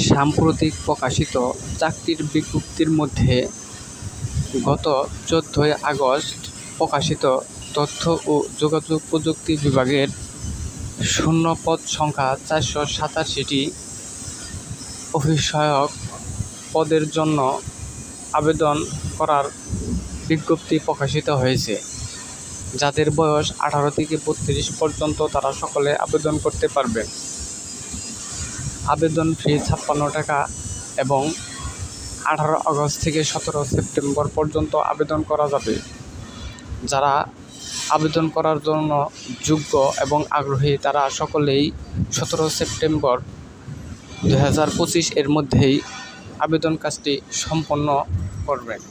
সাম্প্রতিক প্রকাশিত চাকরির বিজ্ঞপ্তির মধ্যে গত 14ই আগস্ট প্রকাশিত তথ্য ও যোগাযোগ প্রযুক্তি বিভাগের শূন্য পদ সংখ্যা 487টি অফিস সহায়ক পদের জন্য আবেদন করার বিজ্ঞপ্তি প্রকাশিত হয়েছে। যাদের বয়স 18 থেকে 32 পর্যন্ত তারা সকলে আবেদন করতে পারবেন। আবেদন ফি 56 টাকা এবং 18 আগস্ট থেকে 17 সেপ্টেম্বর পর্যন্ত আবেদন করা যাবে। যারা আবেদন করার জন্য যোগ্য এবং আগ্রহী তারা সকলেই 17 সেপ্টেম্বর 2025 এর মধ্যেই আবেদন কাজটি সম্পন্ন করবেন।